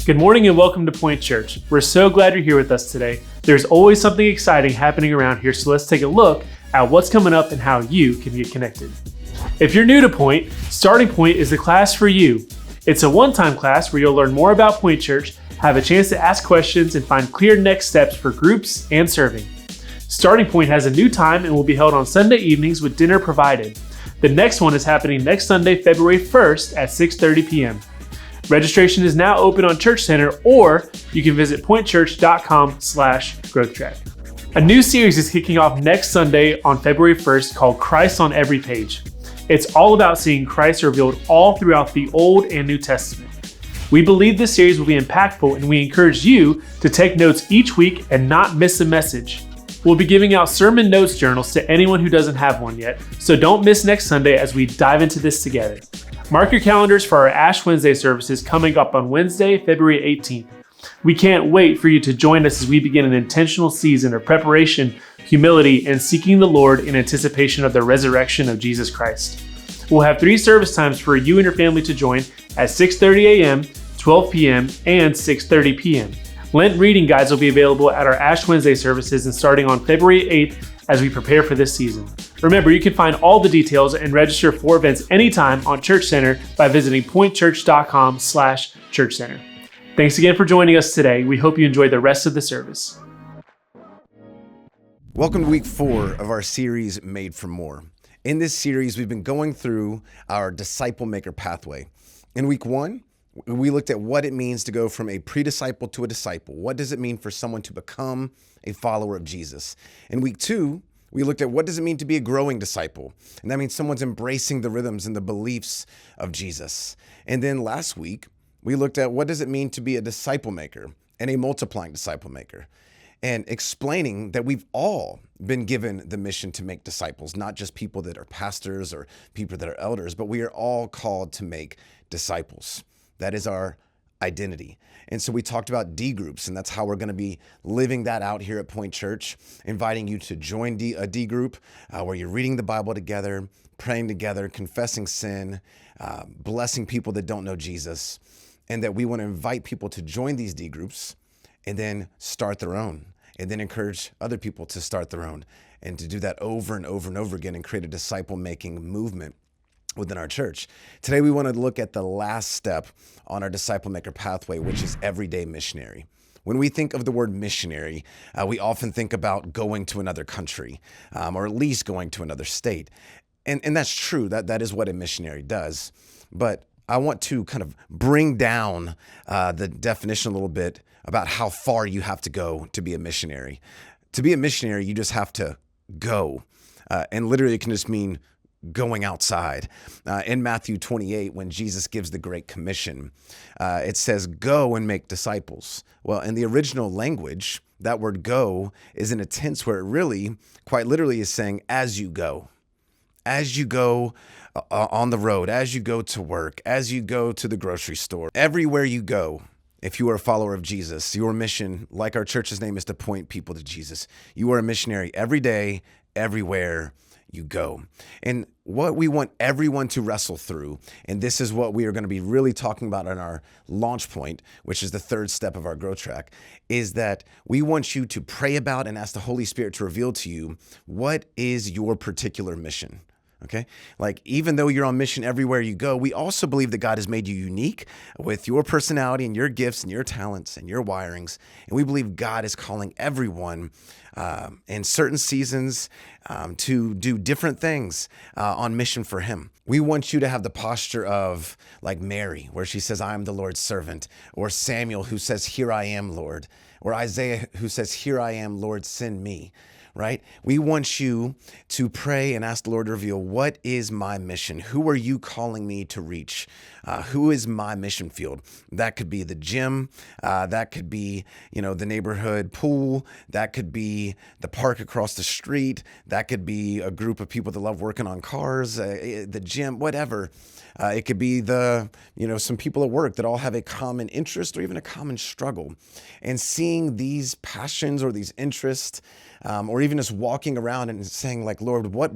Good morning and welcome to Point Church. We're so glad you're here with us today. There's always something exciting happening around here, so let's take a look at what's coming up and how you can get connected. If you're new to Point, Starting Point is the class for you. It's a one-time class where you'll learn more about Point Church, have a chance to ask questions, and find clear next steps for groups and serving. Starting Point has a new time and will be held on Sunday evenings with dinner provided. The next one is happening next Sunday, February 1st at 6:30 p.m. Registration is now open on Church Center, or you can visit pointchurch.com/growthtrack. A new series is kicking off next Sunday on February 1st called Christ on Every Page. It's all about seeing Christ revealed all throughout the Old and New Testament. We believe this series will be impactful, and we encourage you to take notes each week and not miss a message. We'll be giving out sermon notes journals to anyone who doesn't have one yet, so don't miss next Sunday as we dive into this together. Mark your calendars for our Ash Wednesday services coming up on Wednesday, February 18th. We can't wait for you to join us as we begin an intentional season of preparation, humility, and seeking the Lord in anticipation of the resurrection of Jesus Christ. We'll have 3 service times for you and your family to join at 6:30 a.m., 12 p.m., and 6:30 p.m. Lent reading guides will be available at our Ash Wednesday services and starting on February 8th as we prepare for this season. Remember, you can find all the details and register for events anytime on Church Center by visiting pointchurch.com/churchcenter. Thanks again for joining us today. We hope you enjoy the rest of the service. Welcome to week 4 of our series, Made for More. In this series, we've been going through our disciple maker pathway. In week 1, we looked at what it means to go from a pre-disciple to a disciple. What does it mean for someone to become a follower of Jesus? In week 2, we looked at what does it mean to be a growing disciple? And that means someone's embracing the rhythms and the beliefs of Jesus. And then last week, we looked at what does it mean to be a disciple maker and a multiplying disciple maker, and explaining that we've all been given the mission to make disciples, not just people that are pastors or people that are elders, but we are all called to make disciples. That is our identity. And so we talked about D groups, and that's how we're going to be living that out here at Point Church, inviting you to join a D group where you're reading the Bible together, praying together, confessing sin, blessing people that don't know Jesus, and that we want to invite people to join these D groups and then start their own, and then encourage other people to start their own, and to do that over and over and over again and create a disciple-making movement within our church. Today, we want to look at the last step on our disciple maker pathway, which is everyday missionary. When we think of the word missionary, we often think about going to another country, or at least going to another state. And that's true, that is what a missionary does. But I want to kind of bring down the definition a little bit about how far you have to go to be a missionary. To be a missionary, you just have to go. And literally, it can just mean going outside. In Matthew 28, when Jesus gives the Great Commission, it says, go and make disciples. Well, in the original language, that word go is in a tense where it really, quite literally, is saying, as you go. As you go on the road, as you go to work, as you go to the grocery store, everywhere you go, if you are a follower of Jesus, your mission, like our church's name, is to point people to Jesus. You are a missionary every day, everywhere you go. And what we want everyone to wrestle through, and this is what we are going to be really talking about on our launch point, which is the 3rd step of our growth track, is that we want you to pray about and ask the Holy Spirit to reveal to you what is your particular mission. Okay? Like, even though you're on mission everywhere you go, we also believe that God has made you unique with your personality and your gifts and your talents and your wirings. And we believe God is calling everyone in certain seasons to do different things on mission for Him. We want you to have the posture of like Mary, where she says, I am the Lord's servant, or Samuel, who says, here I am, Lord, or Isaiah, who says, here I am, Lord, send me. Right? We want you to pray and ask the Lord to reveal, what is my mission? Who are you calling me to reach? Who is my mission field? That could be the gym. That could be, the neighborhood pool. That could be the park across the street. That could be a group of people that love working on cars, the gym, whatever. It could be some people at work that all have a common interest or even a common struggle. And seeing these passions or these interests or even just walking around and saying like, Lord, what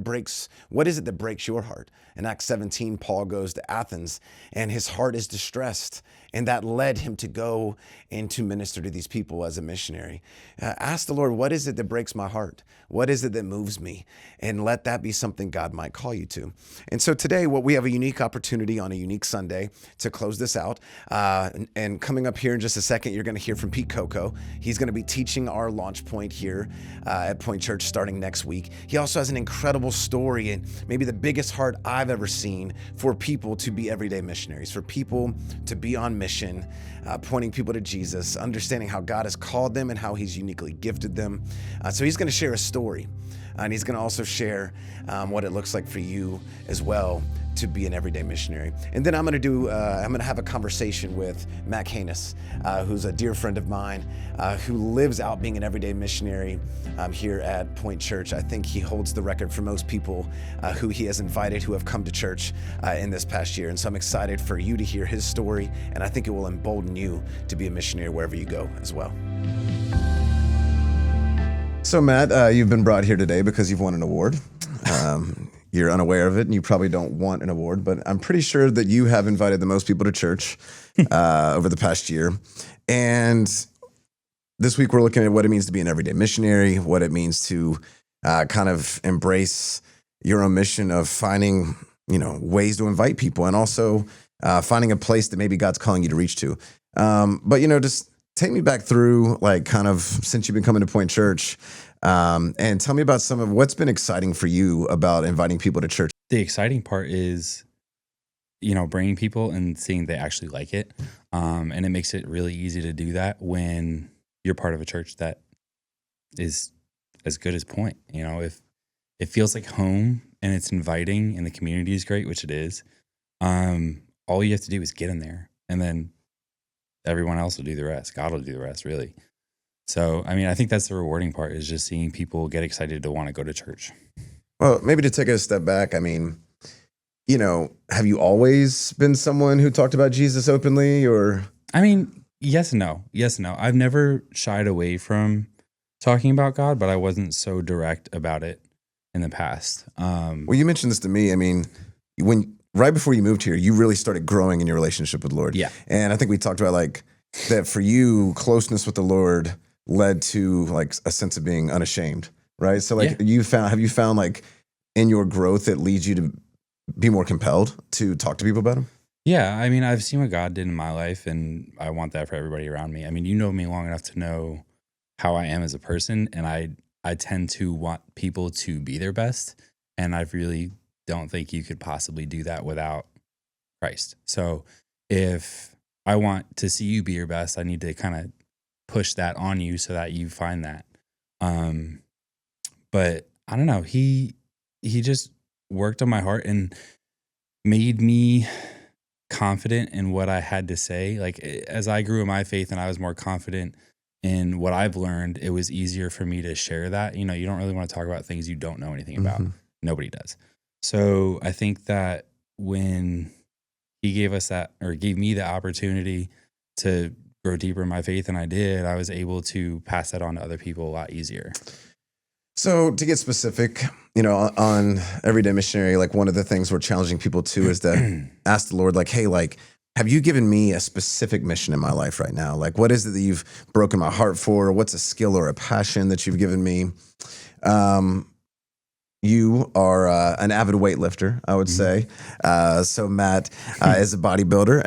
is it that breaks your heart? In Acts 17, Paul goes to Athens and his heart is distressed. And that led him to go and to minister to these people as a missionary. Ask the Lord, what is it that breaks my heart? What is it that moves me? And let that be something God might call you to. And so today, we have a unique opportunity on a unique Sunday to close this out. And coming up here in just a second, you're going to hear from Pete Coco. He's going to be teaching our launch point here at Point Church starting next week. He also has an incredible story and maybe the biggest heart I've ever seen for people to be everyday missionaries, for people to be on mission, pointing people to Jesus, understanding how God has called them and how he's uniquely gifted them. So he's going to share a story, and he's going to also share what it looks like for you as well to be an everyday missionary. And then I'm going to have a conversation with Matt Canis, who's a dear friend of mine, who lives out being an everyday missionary here at Point Church. I think he holds the record for most people who he has invited who have come to church in this past year. And so I'm excited for you to hear his story, and I think it will embolden you to be a missionary wherever you go as well. So Matt, you've been brought here today because you've won an award. You're unaware of it, and you probably don't want an award, but I'm pretty sure that you have invited the most people to church over the past year. And this week, we're looking at what it means to be an everyday missionary, what it means to kind of embrace your own mission of finding, ways to invite people, and also finding a place that maybe God's calling you to reach to. But just take me back through, like, kind of since you've been coming to Point Church. And tell me about some of what's been exciting for you about inviting people to church. The exciting part is, bringing people and seeing they actually like it. And it makes it really easy to do that when you're part of a church that is as good as Point. If it feels like home and it's inviting and the community is great, which it is, all you have to do is get in there, and then everyone else will do the rest. God will do the rest, really. So, I think that's the rewarding part, is just seeing people get excited to want to go to church. Well, maybe to take a step back, have you always been someone who talked about Jesus openly, or? Yes and no. Yes and no. I've never shied away from talking about God, but I wasn't so direct about it in the past. Well, you mentioned this to me. Right before you moved here, you really started growing in your relationship with the Lord. Yeah. And I think we talked about that for you, closeness with the Lord led to a sense of being unashamed, right? So have you found in your growth that leads you to be more compelled to talk to people about him? Yeah, I've seen what God did in my life, and I want that for everybody around me. You know me long enough to know how I am as a person, and I tend to want people to be their best, and I really don't think you could possibly do that without Christ. So if I want to see you be your best, I need to kind of push that on you so that you find that. But I don't know, he just worked on my heart and made me confident in what I had to say. As I grew in my faith and I was more confident in what I've learned, it was easier for me to share that. You don't really want to talk about things you don't know anything about. Nobody does. So I think that when he gave me the opportunity to grow deeper in my faith, and I was able to pass that on to other people a lot easier. So to get specific, on Everyday Missionary, one of the things we're challenging people to is to ask the Lord, hey, have you given me a specific mission in my life right now? What is it that you've broken my heart for? What's a skill or a passion that you've given me? You are an avid weightlifter, I would say. So Matt is a bodybuilder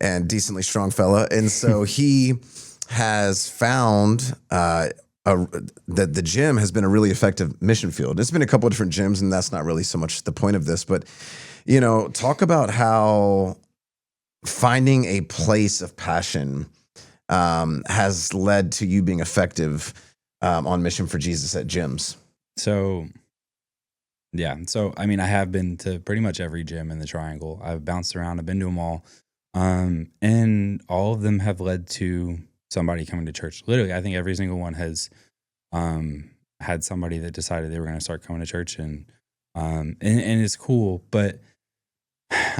and decently strong fella. And so he has found that the gym has been a really effective mission field. It's been a couple of different gyms, and that's not really so much the point of this. But, talk about how finding a place of passion has led to you being effective on mission for Jesus at gyms. So, yeah. So, I have been to pretty much every gym in the Triangle. I've bounced around. I've been to them all. And all of them have led to somebody coming to church. Literally, I think every single one has had somebody that decided they were going to start coming to church. And it's cool. But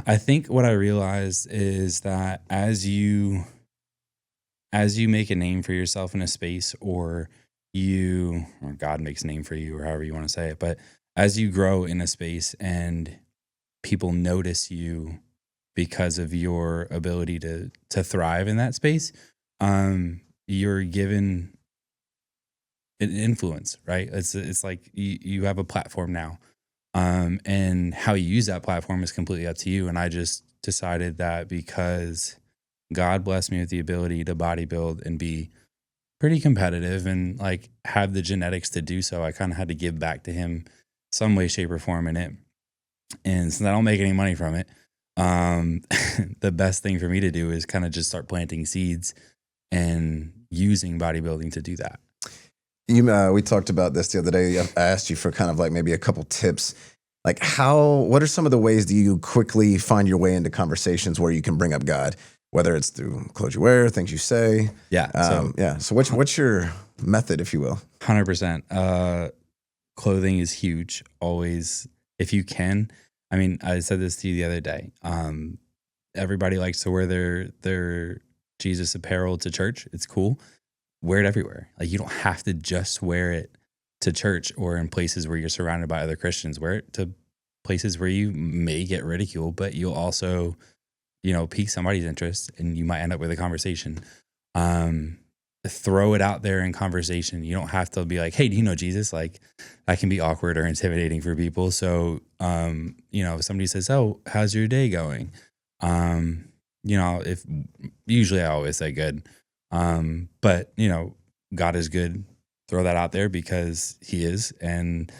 I think what I realized is that as you make a name for yourself in a space, or or God makes a name for you, or however you want to say it, but as you grow in a space and people notice you because of your ability to thrive in that space, you're given an influence, right? It's like you have a platform now, and how you use that platform is completely up to you. And I just decided that because God blessed me with the ability to bodybuild and be pretty competitive and like have the genetics to do so, I kind of had to give back to him some way, shape, or form in it. And since I don't make any money from it, the best thing for me to do is kind of just start planting seeds and using bodybuilding to do that. We talked about this the other day. I asked you for kind of like maybe a couple tips. Like what are some of the ways do you quickly find your way into conversations where you can bring up God? Whether it's through clothes you wear, things you say. Yeah. So what's your method, if you will? 100%. Clothing is huge. Always, if you can. I mean, I said this to you the other day. Everybody likes to wear their Jesus apparel to church. It's cool. Wear it everywhere. Like, you don't have to just wear it to church or in places where you're surrounded by other Christians. Wear it to places where you may get ridiculed, but you'll also, pique somebody's interest and you might end up with a conversation. Throw it out there in conversation. You don't have to be like, hey, do you know Jesus? Like, that can be awkward or intimidating for people. So, if somebody says, oh, how's your day going? If usually I always say good. But God is good. Throw that out there because he is, and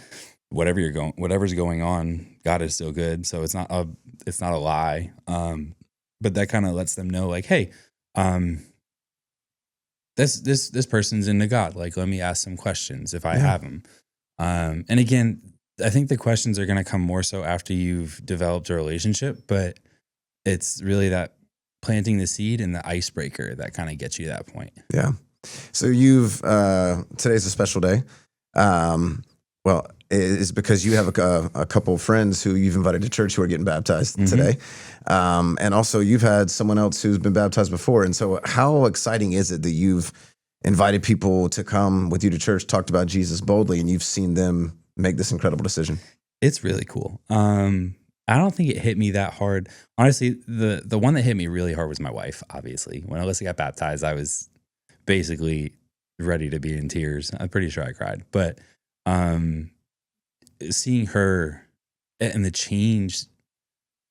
whatever's going on, God is still good. So it's not a lie. But that kind of lets them know, like, hey, this person's into God. Like, let me ask some questions if I have them. And again, I think the questions are going to come more so after you've developed a relationship, but it's really that planting the seed and the icebreaker that kind of gets you to that point. Yeah. So today's a special day. It's because you have a couple of friends who you've invited to church who are getting baptized today. And also you've had someone else who's been baptized before. And so how exciting is it that you've invited people to come with you to church, talked about Jesus boldly, and you've seen them make this incredible decision? It's really cool. I don't think it hit me that hard. Honestly, the one that hit me really hard was my wife, obviously. When Alyssa got baptized, I was basically ready to be in tears. I'm pretty sure I cried. But seeing her and the change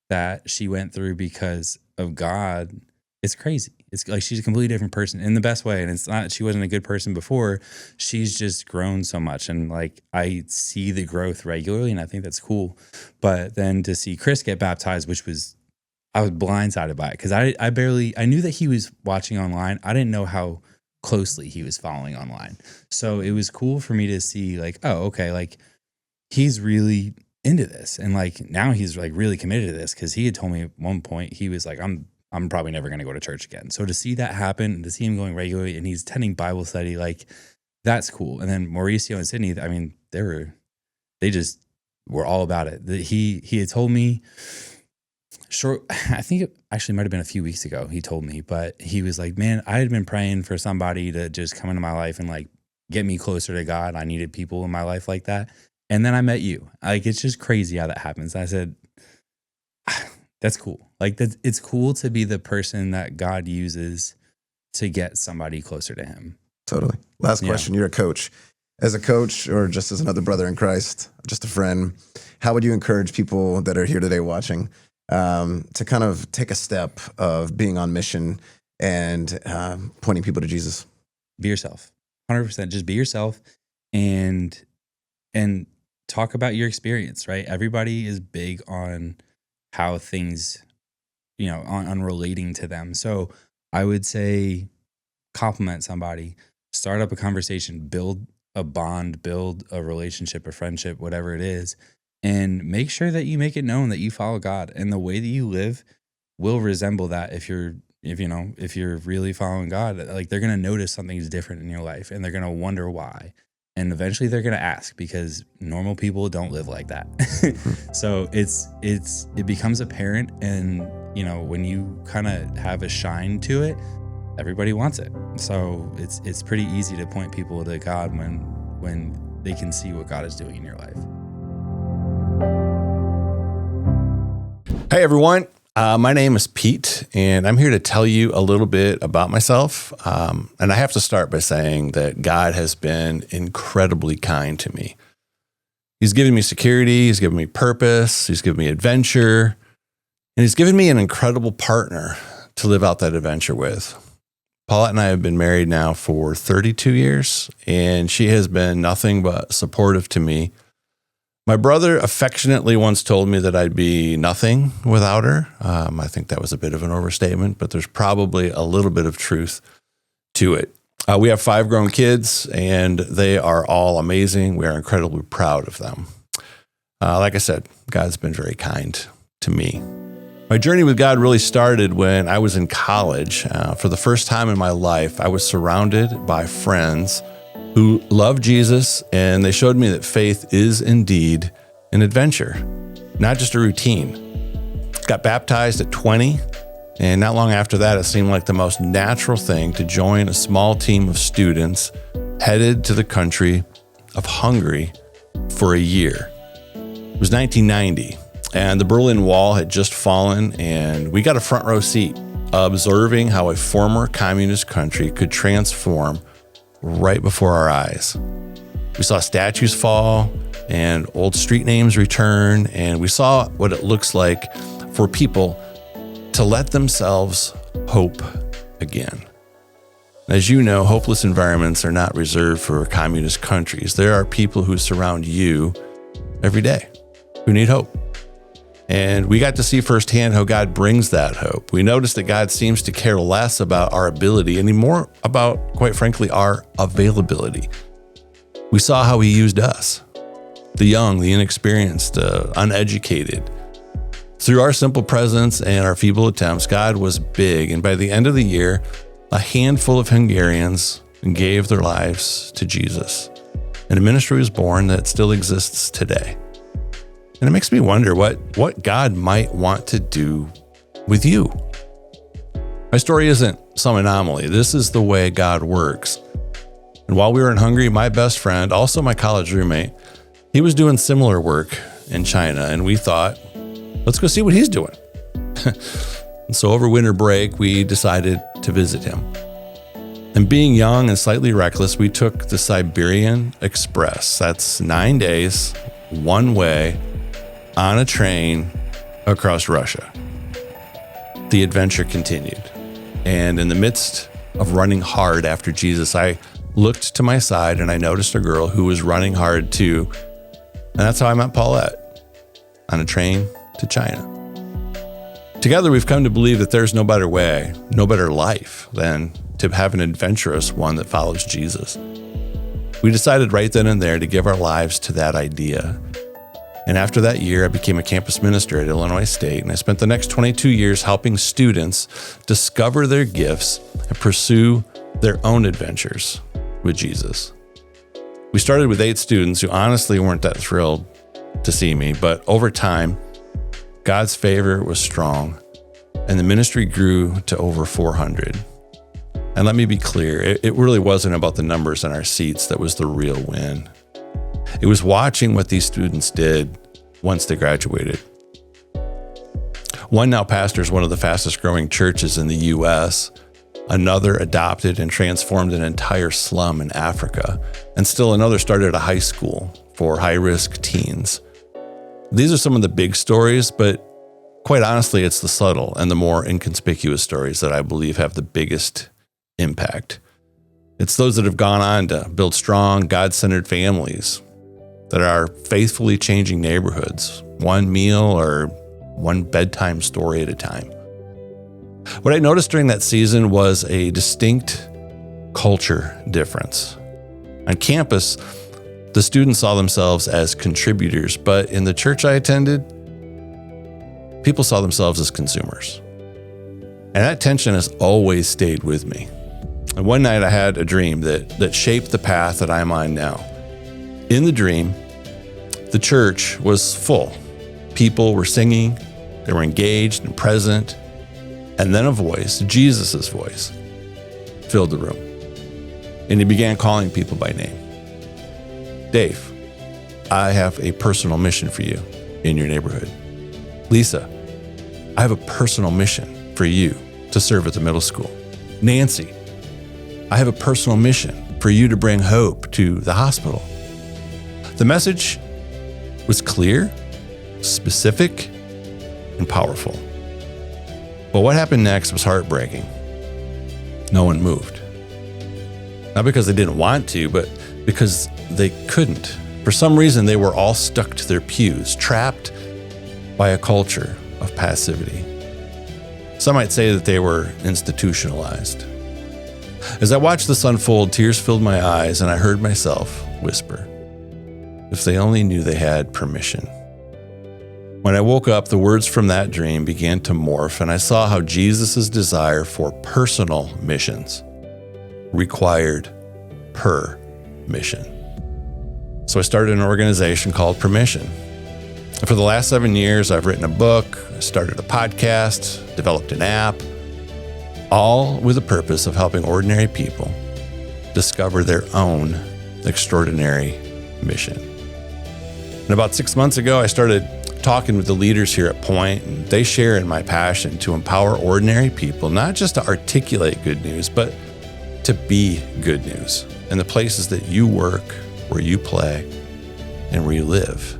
that she went through because of God, it's crazy. It's like she's a completely different person in the best way. And it's not, she wasn't a good person before. She's just grown so much. And like, I see the growth regularly, and I think that's cool. But then to see Chris get baptized, I was blindsided by it because I knew that he was watching online. I didn't know how closely he was following online. So it was cool for me to see, like, oh, okay, like he's really into this. And like now he's like really committed to this, because he had told me at one point, he was like, I'm probably never going to go to church again. So to see that happen and to see him going regularly and he's attending Bible study, like that's cool. And then Mauricio and Sydney, I mean, they just were all about it. He had told me I think it actually might've been a few weeks ago, he told me, but he was like, man, I had been praying for somebody to just come into my life and like get me closer to God. I needed people in my life like that. And then I met you. Like, it's just crazy how that happens. I said, that's cool. Like, it's cool to be the person that God uses to get somebody closer to him. Totally. Last question. You're a coach. As a coach, or just as another brother in Christ, just a friend, how would you encourage people that are here today watching to kind of take a step of being on mission and pointing people to Jesus? Be yourself. 100%. Just be yourself and talk about your experience, right? Everybody is big on how things, on relating to them. So I would say compliment somebody, start up a conversation, build a bond, build a relationship, a friendship, whatever it is, and make sure that you make it known that you follow God, and the way that you live will resemble that. If you're really following God, like they're going to notice something's different in your life, and they're going to wonder why. And eventually they're going to ask, because normal people don't live like that. So it becomes apparent. And, when you kind of have a shine to it, everybody wants it. So it's pretty easy to point people to God when they can see what God is doing in your life. Hey everyone, my name is Pete, and I'm here to tell you a little bit about myself. And I have to start by saying that God has been incredibly kind to me. He's given me security, he's given me purpose, he's given me adventure, and he's given me an incredible partner to live out that adventure with. Paulette and I have been married now for 32 years, and she has been nothing but supportive to me. My brother affectionately once told me that I'd be nothing without her. I think that was a bit of an overstatement, but there's probably a little bit of truth to it. We have 5 grown kids, and they are all amazing. We are incredibly proud of them. Like I said, God's been very kind to me. My journey with God really started when I was in college. For the first time in my life, I was surrounded by friends who loved Jesus, and they showed me that faith is indeed an adventure, not just a routine. Got baptized at 20, and not long after that, it seemed like the most natural thing to join a small team of students headed to the country of Hungary for a year. It was 1990. And the Berlin Wall had just fallen, and we got a front row seat observing how a former communist country could transform right before our eyes. We saw statues fall and old street names return, and we saw what it looks like for people to let themselves hope again. As you know, hopeless environments are not reserved for communist countries. There are people who surround you every day who need hope. And we got to see firsthand how God brings that hope. We noticed that God seems to care less about our ability and more about, quite frankly, our availability. We saw how he used us, the young, the inexperienced, the uneducated. Through our simple presence and our feeble attempts, God was big. And by the end of the year, a handful of Hungarians gave their lives to Jesus. And a ministry was born that still exists today. And it makes me wonder what God might want to do with you. My story isn't some anomaly. This is the way God works. And while we were in Hungary, my best friend, also my college roommate, he was doing similar work in China. And we thought, let's go see what he's doing. And so over winter break, we decided to visit him. And being young and slightly reckless, we took the Siberian Express. That's 9 days, one way, on a train across Russia. The adventure continued. And in the midst of running hard after Jesus, I looked to my side and I noticed a girl who was running hard too. And that's how I met Paulette, on a train to China. Together, we've come to believe that there's no better way, no better life than to have an adventurous one that follows Jesus. We decided right then and there to give our lives to that idea. And after that year, I became a campus minister at Illinois State, and I spent the next 22 years helping students discover their gifts and pursue their own adventures with Jesus. We started with 8 students who honestly weren't that thrilled to see me, but over time, God's favor was strong, and the ministry grew to over 400. And let me be clear, it really wasn't about the numbers in our seats that was the real win. It was watching what these students did once they graduated. One now pastors one of the fastest growing churches in the U.S. Another adopted and transformed an entire slum in Africa. And still another started a high school for high-risk teens. These are some of the big stories, but quite honestly, it's the subtle and the more inconspicuous stories that I believe have the biggest impact. It's those that have gone on to build strong, God-centered families that are faithfully changing neighborhoods, one meal or one bedtime story at a time. What I noticed during that season was a distinct culture difference. On campus, the students saw themselves as contributors, but in the church I attended, people saw themselves as consumers. And that tension has always stayed with me. And one night I had a dream that shaped the path that I'm on now. In the dream, the church was full. People were singing, they were engaged and present, and then a voice, Jesus' voice. filled the room. And he began calling people by name. Dave, I have a personal mission for you in your neighborhood. Lisa, I have a personal mission for you to serve at the middle school. Nancy, I have a personal mission for you to bring hope to the hospital. The message was clear, specific, and powerful. But what happened next was heartbreaking. No one moved. Not because they didn't want to, but because they couldn't. For some reason, they were all stuck to their pews, trapped by a culture of passivity. Some might say that they were institutionalized. As I watched this unfold, tears filled my eyes, and I heard myself whisper, if they only knew they had permission. When I woke up, the words from that dream began to morph, and I saw how Jesus' desire for personal missions required permission. So I started an organization called Permission. And for the last 7 years, I've written a book, started a podcast, developed an app, all with the purpose of helping ordinary people discover their own extraordinary mission. And about 6 months ago, I started talking with the leaders here at Point, and they share in my passion to empower ordinary people, not just to articulate good news, but to be good news in the places that you work, where you play, and where you live.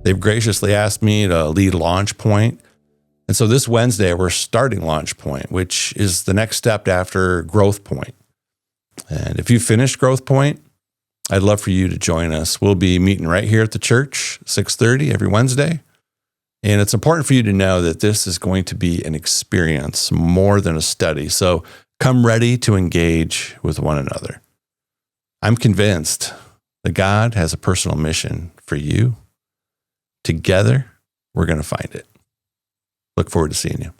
They've graciously asked me to lead Launch Point. And so this Wednesday, we're starting Launch Point, which is the next step after Growth Point. And if you finished Growth Point, I'd love for you to join us. We'll be meeting right here at the church, 6:30 every Wednesday. And it's important for you to know that this is going to be an experience more than a study. So come ready to engage with one another. I'm convinced that God has a personal mission for you. Together, we're going to find it. Look forward to seeing you.